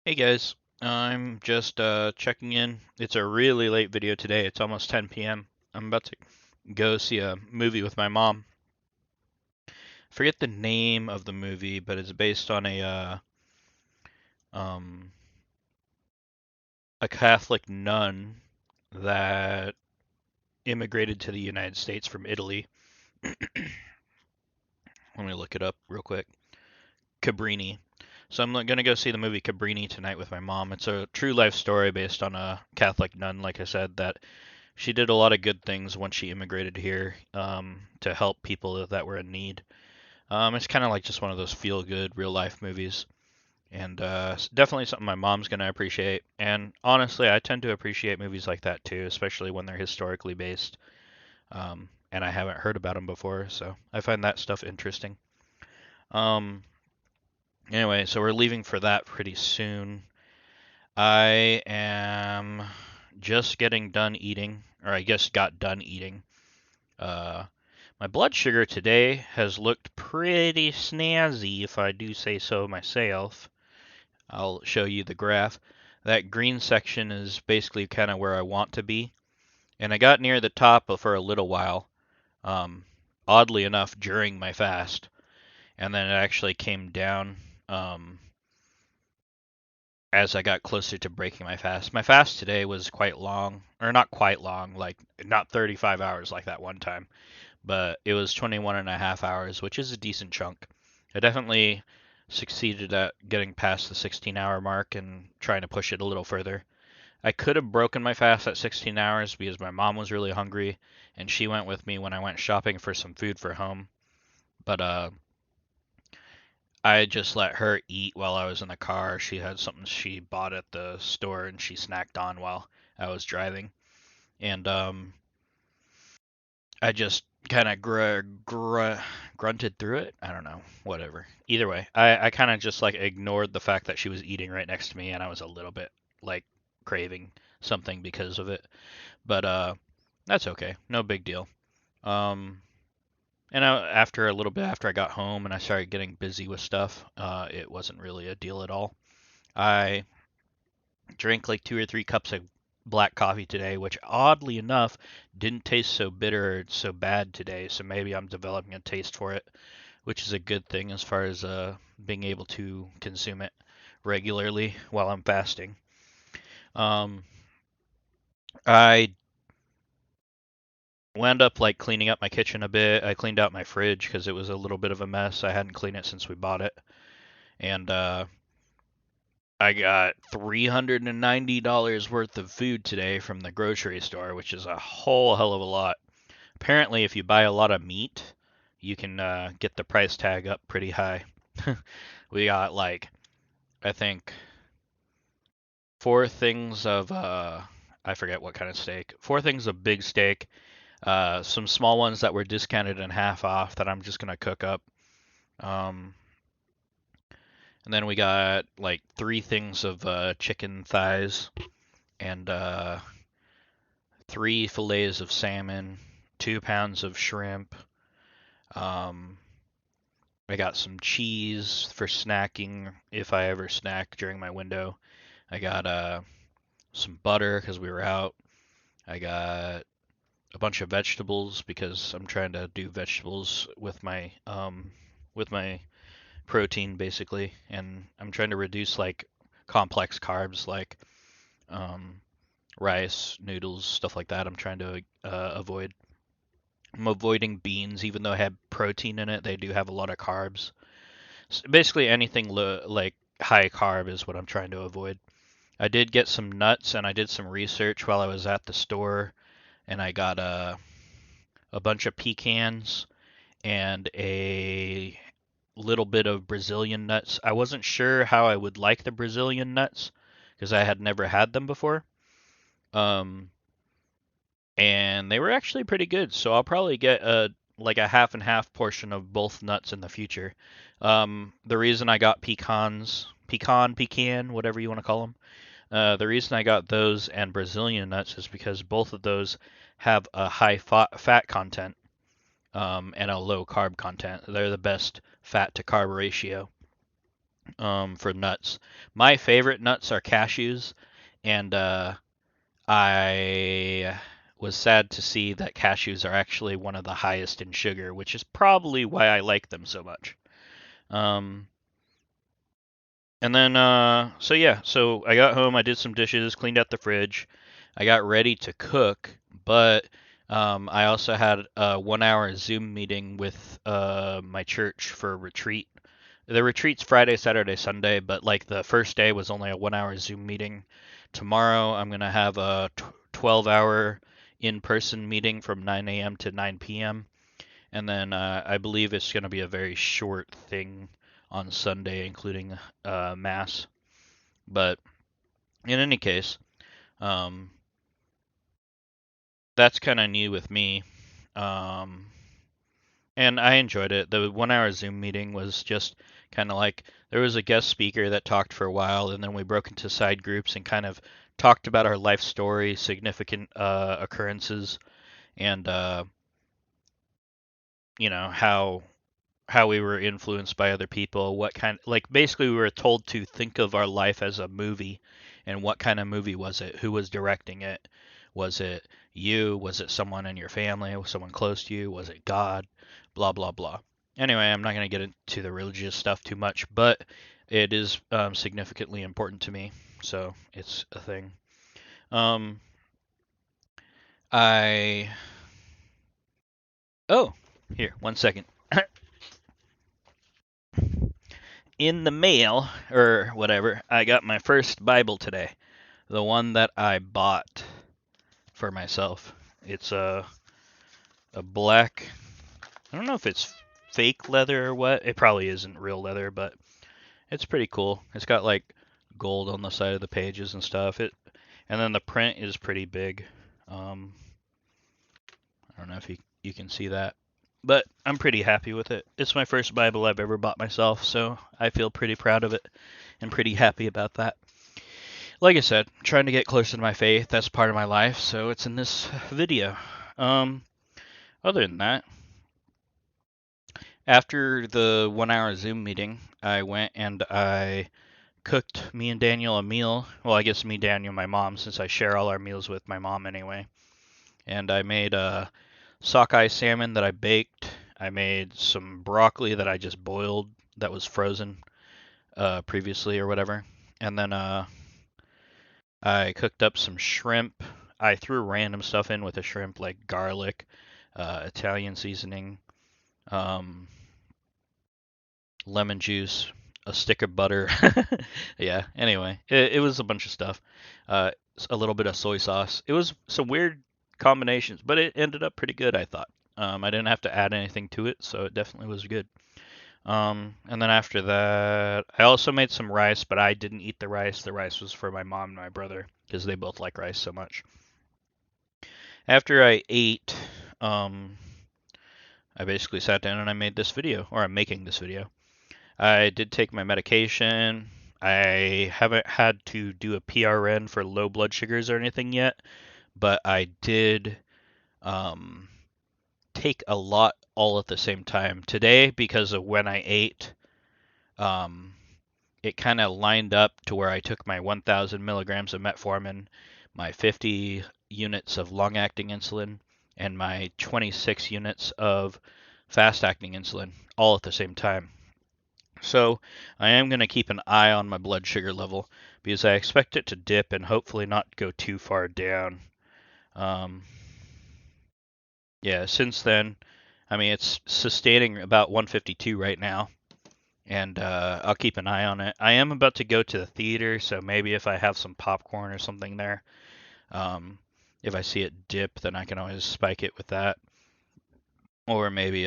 Hey guys, I'm just checking in. It's a really late video today. It's almost 10 p.m. I'm about to go see a movie with my mom. Forget the name of the movie, but it's based on um a Catholic nun that immigrated to the United States from Italy. Let me look it up real quick. Cabrini. So I'm gonna go see the movie Cabrini tonight with my mom. It's a true life story based on a Catholic nun, like I said, that she did a lot of good things when she immigrated here to help people that were in need. It's kind of like just one of those feel good real life movies, and definitely something my mom's going to appreciate. And honestly, I tend to appreciate movies like that too, especially when they're historically based. And I haven't heard about them before, so I find that stuff interesting. Um, anyway, so we're leaving for that pretty soon. I am just getting done eating, or I guess got done eating. Uh, My blood sugar today has looked pretty snazzy, if I do say so myself. I'll show you the graph. That green section is basically kind of where I want to be. And I got near the top for a little while, um, oddly enough, during my fast. And then it actually came down as I got closer to breaking my fast. My fast today was quite long, or not quite long, like not 35 hours like that one time, but it was 21 and a half hours, which is a decent chunk. I definitely succeeded at getting past the 16-hour mark and trying to push it a little further. I could have broken my fast at 16 hours because my mom was really hungry and she went with me when I went shopping for some food for home. But I just let her eat while I was in the car. She had something she bought at the store and she snacked on while I was driving. And I just kind of grunted through it. I don't know, whatever. Either way, I kind of just like ignored the fact that she was eating right next to me, and I was a little bit like craving something because of it. But that's okay, no big deal. Um, and after a little bit after I got home and I started getting busy with stuff, it wasn't really a deal at all. I drank like 2 or 3 cups of black coffee today, which oddly enough didn't taste so bitter or so bad today. So maybe I'm developing a taste for it, which is a good thing as far as being able to consume it regularly while I'm fasting. Um, I wound up like cleaning up my kitchen a bit. I cleaned out my fridge because it was a little bit of a mess. I hadn't cleaned it since we bought it, and I got $390 worth of food today from the grocery store, which is a whole hell of a lot. Apparently, if you buy a lot of meat, you can get the price tag up pretty high. We got like, I think, four things of, I forget what kind of steak. Four things of big steak, some small ones that were discounted in half off that I'm just going to cook up. Um, and then we got like three things of chicken thighs and 3 fillets of salmon, 2 pounds of shrimp. Um, I got some cheese for snacking if I ever snack during my window. I got some butter because we were out. I got a bunch of vegetables because I'm trying to do vegetables with my protein basically, and I'm trying to reduce like complex carbs like um, rice, noodles, stuff like that. I'm trying to avoid. I'm avoiding beans, even though I have protein in it. They do have a lot of carbs. Basically, anything like high carb is what I'm trying to avoid. I did get some nuts, and I did some research while I was at the store, and I got a bunch of pecans and a little bit of Brazilian nuts. I wasn't sure how I would like the Brazilian nuts because I had never had them before. Um, and they were actually pretty good. So I'll probably get a like a half and half portion of both nuts in the future. The reason I got pecan, whatever you want to call them. The reason I got those and Brazilian nuts is because both of those have a high fat content and a low carb content. They're the best fat to carb ratio. for nuts. My favorite nuts are cashews, and I was sad to see that cashews are actually one of the highest in sugar, which is probably why I like them so much. Um, and then, so yeah, so I got home, I did some dishes, cleaned out the fridge, I got ready to cook, but I also had a 1 hour Zoom meeting with my church for a retreat. The retreat's Friday, Saturday, Sunday, but like the first day was only a 1 hour Zoom meeting. Tomorrow I'm gonna have a 12-hour in-person meeting from 9 a.m. to 9 p.m. And then I believe it's gonna be a very short thing on Sunday, including mass. But in any case, um, that's kind of new with me. Um, and I enjoyed it. The 1 hour Zoom meeting was just kind of like there was a guest speaker that talked for a while, and then we broke into side groups and kind of talked about our life story, significant occurrences, and how we were influenced by other people, what kind, like basically we were told to think of our life as a movie, and what kind of movie was it? Who was directing it? Was it you? Was it someone in your family? Was someone close to you? Was it God? Blah blah blah. Anyway, I'm not going to get into the religious stuff too much, but it is significantly important to me, so it's a thing. Um, I oh, here, 1 second. In the mail or whatever, I got my first Bible today. The one that I bought for myself. It's a black. I don't know if it's fake leather or what. It probably isn't real leather, but it's pretty cool. It's got like gold on the side of the pages and stuff. And then the print is pretty big. I don't know if you can see that. But I'm pretty happy with it. It's my first Bible I've ever bought myself, so I feel pretty proud of it and pretty happy about that. Like I said, trying to get closer to my faith. That's part of my life, so it's in this video. Um, Other than that, after the 1 hour Zoom meeting, I went and I cooked me and Daniel a meal. Well, I guess me, Daniel, my mom, since I share all our meals with my mom anyway. And I made a sockeye salmon that I baked. I made some broccoli that I just boiled that was frozen previously or whatever. And then I cooked up some shrimp. I threw random stuff in with the shrimp like garlic, Italian seasoning, um, lemon juice, a stick of butter. Yeah, anyway, it was a bunch of stuff. Uh, a little bit of soy sauce. It was some weird combinations, but it ended up pretty good, I thought. I didn't have to add anything to it, so it definitely was good. And then after that, I also made some rice, but I didn't eat the rice. The rice was for my mom and my brother because they both like rice so much. After I ate, um, I basically sat down and I made this video, or I'm making this video. I did take my medication. I haven't had to do a PRN for low blood sugars or anything yet, but I did um, take a lot all at the same time. Today, because of when I ate, um, it kind of lined up to where I took my 1,000 milligrams of metformin, my 50 units of long-acting insulin, and my 26 units of fast-acting insulin all at the same time. So I am going to keep an eye on my blood sugar level because I expect it to dip and hopefully not go too far down. Um, yeah, since then, I mean, it's sustaining about 152 right now, and I'll keep an eye on it. I am about to go to the theater, so maybe if I have some popcorn or something there, um, if I see it dip, then I can always spike it with that. Or maybe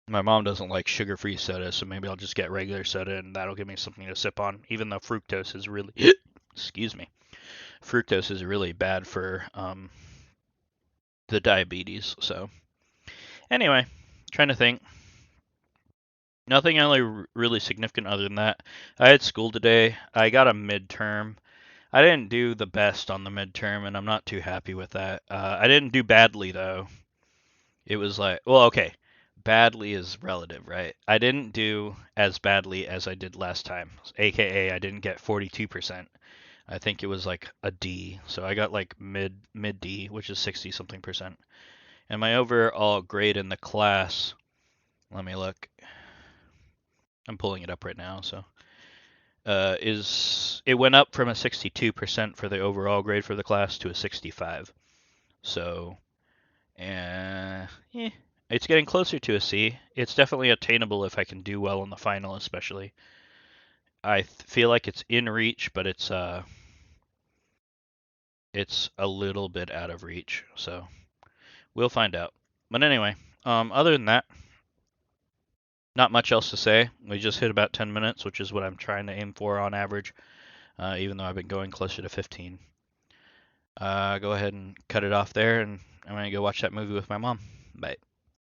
my mom doesn't like sugar-free soda, so maybe I'll just get regular soda, and that'll give me something to sip on. Even though fructose is really, excuse me, fructose is really bad for the diabetes. So anyway, trying to think. Nothing really significant other than that. I had school today. I got a midterm. I didn't do the best on the midterm, and I'm not too happy with that. I didn't do badly though. It was like, well, okay. Badly is relative, right? I didn't do as badly as I did last time, aka I didn't get 42%. I think it was like a D, so I got like mid D, which is 60 something percent. And my overall grade in the class, let me look. I'm pulling it up right now, so is it went up from a 62% for the overall grade for the class to a 65. So, yeah, it's getting closer to a C. It's definitely attainable if I can do well in the final, especially. I feel like it's in reach, but it's a little bit out of reach. So we'll find out. But anyway, other than that, not much else to say. We just hit about 10 minutes, which is what I'm trying to aim for on average, even though I've been going closer to 15. Go ahead and cut it off there, and I'm going to go watch that movie with my mom. Bye.